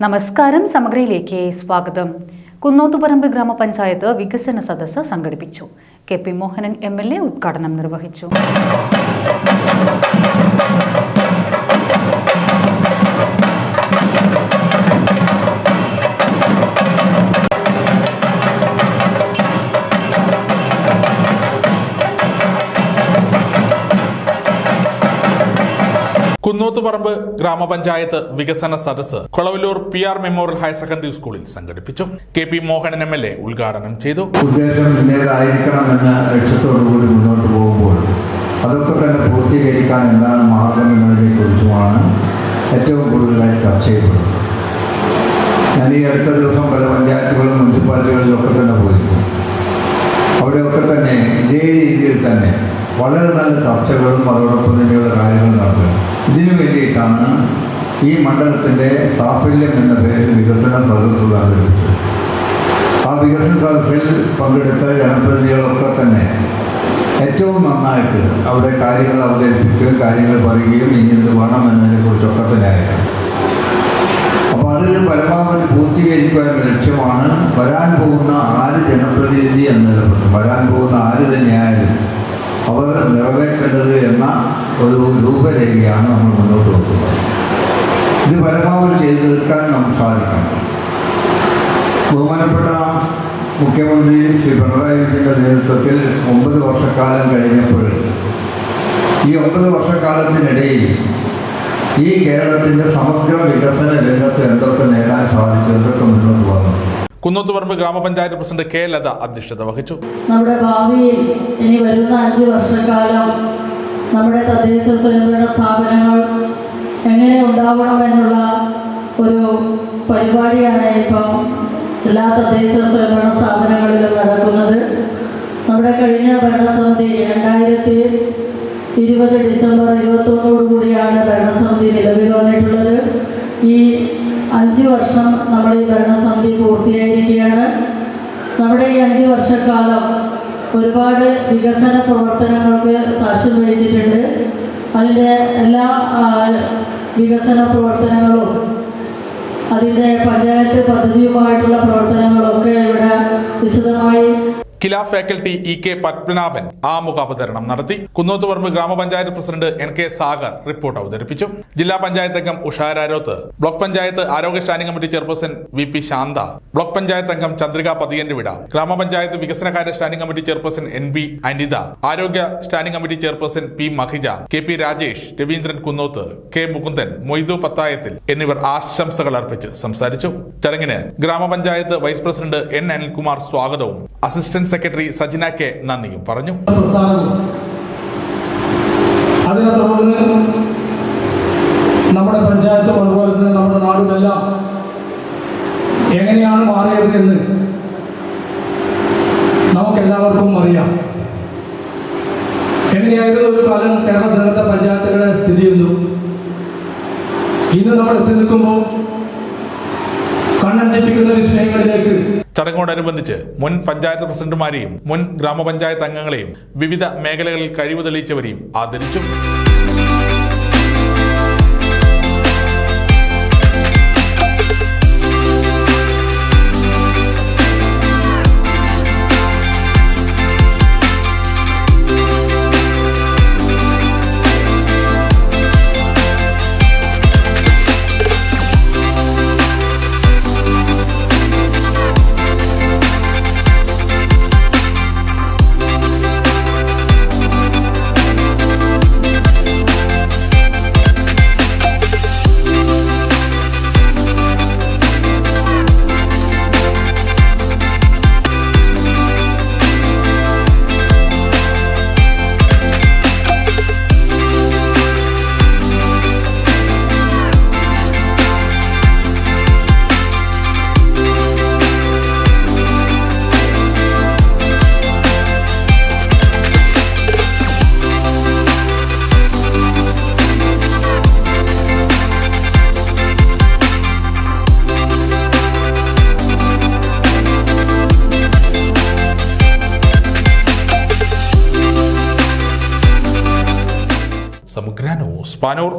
നമസ്കാരം, സമഗ്രയിലേക്ക് സ്വാഗതം. കുന്നോത്തുപറമ്പ് ഗ്രാമപഞ്ചായത്ത് വികസന സദസ്സ് സംഘടിപ്പിച്ചു. KP മോഹനൻ MLA ഉദ്ഘാടനം നിർവഹിച്ചു. കുന്നോത്തുപറമ്പ് ഗ്രാമപഞ്ചായത്ത് വികസന സദസ്സ് Kolavallur PR memorial higher secondary സ്കൂളിൽ സംഘടിപ്പിച്ചു. KP മോഹനൻ MLA ഉദ്ഘാടനം ചെയ്തു. ഉദ്ദേശം ഇന്നേതായിരിക്കണമെന്ന ലക്ഷ്യത്തോടുകൂടി മുന്നോട്ട് പോകുമ്പോൾ അതൊക്കെ തന്നെ പൂർത്തീകരിക്കാൻ എന്താണ് മാർഗം എന്നതിനെ കുറിച്ചുമാണ് ഏറ്റവും കൂടുതലായി ചർച്ച ചെയ്യപ്പെടുന്നത്. ഞാൻ ഈ അടുത്ത ദിവസം പല പഞ്ചായത്തുകളും മുനിസിപ്പാലിറ്റികളിലൊക്കെ തന്നെ പോയിരുന്നു. അവിടെയൊക്കെ തന്നെ ഇതേ രീതിയിൽ തന്നെ വളരെ നല്ല ചർച്ചകളും അതോടൊപ്പം തന്നെയുള്ള കാര്യങ്ങൾ നടത്തുന്നത്. ഇതിനു വേണ്ടിയിട്ടാണ് ഈ മണ്ഡലത്തിൻ്റെ സാഫല്യം എന്ന പേരിൽ വികസന സദസ്സ് സംഘടിപ്പിച്ചത്. ആ വികസന സദസ്സിൽ പങ്കെടുത്ത ജനപ്രതിനിധികളൊക്കെ തന്നെ ഏറ്റവും നന്നായിട്ട് അവിടെ കാര്യങ്ങൾ അവതരിപ്പിക്കുകയും കാര്യങ്ങൾ പറയുകയും ഇനി എന്ത് വേണം എന്നതിനെക്കുറിച്ചൊക്കെ തന്നെ ആയിരുന്നു. അപ്പോൾ അത് പരമാവധി പൂർത്തീകരിക്കുക എന്ന ലക്ഷ്യമാണ് വരാൻ പോകുന്ന ആര് ജനപ്രതിനിധി എന്നതിനെക്കുറിച്ച് വരാൻ പോകുന്ന ആര് തന്നെയായാലും അവർ നിറവേറ്റേണ്ടത് എന്ന ഒരു രൂപരേഖയാണ് നമ്മൾ മുന്നോട്ട് വെക്കുന്നത്. ഇത് പരമാവധി ചെയ്തു തീർക്കാൻ നമുക്ക് സാധിക്കണം. ബഹുമാനപ്പെട്ട മുഖ്യമന്ത്രി ശ്രീ പിണറായി വിജയൻ്റെ നേതൃത്വത്തിൽ 9 വർഷക്കാലം കഴിഞ്ഞപ്പോൾ ഈ 9 വർഷക്കാലത്തിനിടയിൽ ഈ കേരളത്തിൻ്റെ സമഗ്ര വികസന രംഗത്ത് എന്തൊക്കെ നേടാൻ സാധിച്ചു, എന്തൊക്കെ മുന്നോട്ട് വന്നു. കുന്നോത്തുപറമ്പ് ഗ്രാമപഞ്ചായത്ത് പ്രസിഡന്റ് K. ലത അധ്യക്ഷത വഹിച്ചു. നമ്മുടെ ഭാവിയിൽ ഇനി വരുന്ന 5 വർഷക്കാലം നമ്മുടെ തദ്ദേശ സ്വയംഭരണ സ്ഥാപനങ്ങൾ എങ്ങനെ ഉണ്ടാവണമെന്നുള്ള ഒരു പരിപാടിയാണ് ഇപ്പം എല്ലാ തദ്ദേശ സ്വയംഭരണ സ്ഥാപനങ്ങളിലും നടക്കുന്നത്. നമ്മുടെ കഴിഞ്ഞ ഭരണസമിതി 2020 ഡിസംബർ 21 ഭരണസമിതി നിലവിൽ വന്നിട്ടുള്ളത്. ഈ 5 വർഷം നമ്മുടെ ഈ ഭരണസമിതി പൂർത്തിയായിരിക്കുകയാണ്. നമ്മുടെ ഈ 5 വർഷക്കാലം ഒരുപാട് വികസന പ്രവർത്തനങ്ങൾക്ക് സാക്ഷ്യം വഹിച്ചിട്ടുണ്ട്. അതിൻ്റെ എല്ലാ വികസന പ്രവർത്തനങ്ങളും അതിൻ്റെ പഞ്ചായത്ത് പദ്ധതിയുമായിട്ടുള്ള പ്രവർത്തനങ്ങളൊക്കെ ഇവിടെ വിശദമായി കില ഫാക്കൽറ്റി EK പത്മനാഭൻ ആമുഖ അവതരണം നടത്തി. കുന്നോത്തുപറമ്പ് ഗ്രാമപഞ്ചായത്ത് പ്രസിഡന്റ് NK സാഗർ റിപ്പോർട്ട് അവതരിപ്പിച്ചു. ജില്ലാ പഞ്ചായത്ത് അംഗം ഉഷാരാരോത്ത്, ബ്ലോക്ക് പഞ്ചായത്ത് ആരോഗ്യ standing committee chairperson VP Shanta, block panchayat അംഗം ചന്ദ്രിക പതിയന്റെ ഗ്രാമപഞ്ചായത്ത് വികസനകാര്യ standing committee chairperson NB Anitha, ആരോഗ്യ standing committee chairperson P Mahija, KP Rajesh, Raveendran Kunnoth, K Mukundan, Moythu Pathayathil എന്നിവർ ആശംസകൾ അർപ്പിച്ച് സംസാരിച്ചു. ചടങ്ങിന് ഗ്രാമപഞ്ചായത്ത് വൈസ് പ്രസിഡന്റ് N അനിൽകുമാർ സ്വാഗതവും അസിസ്റ്റന്റ് സെക്രട്ടറി സജിന K നന്ദിയും പറഞ്ഞു. അതിനെ തുടർന്ന് നമ്മുടെ പഞ്ചായത്തും അതുപോലെ തന്നെ നമ്മുടെ നാടുമെല്ലാം എങ്ങനെയാണ് മാറിയത് എന്ന് നമുക്കെല്ലാവർക്കും അറിയാം. എങ്ങനെയായിരുന്നു ഒരു കാലം കേരളത്തിനകത്തെ പഞ്ചായത്തുകളുടെ സ്ഥിതി എന്നും ഇന്ന് നമ്മൾ എത്തി നിൽക്കുമ്പോൾ കണ്ണഞ്ചിപ്പിക്കുന്ന വിഷയങ്ങളിലേക്ക്. ചടങ്ങോടനുബന്ധിച്ച് മുൻ പഞ്ചായത്ത് പ്രസിഡന്റുമാരെയും മുൻ ഗ്രാമപഞ്ചായത്ത് അംഗങ്ങളെയും വിവിധ മേഖലകളിൽ കഴിവ് തെളിയിച്ചവരെയും ആദരിച്ചു. സമഗ്ര ന്യൂസ് പാനൂർ.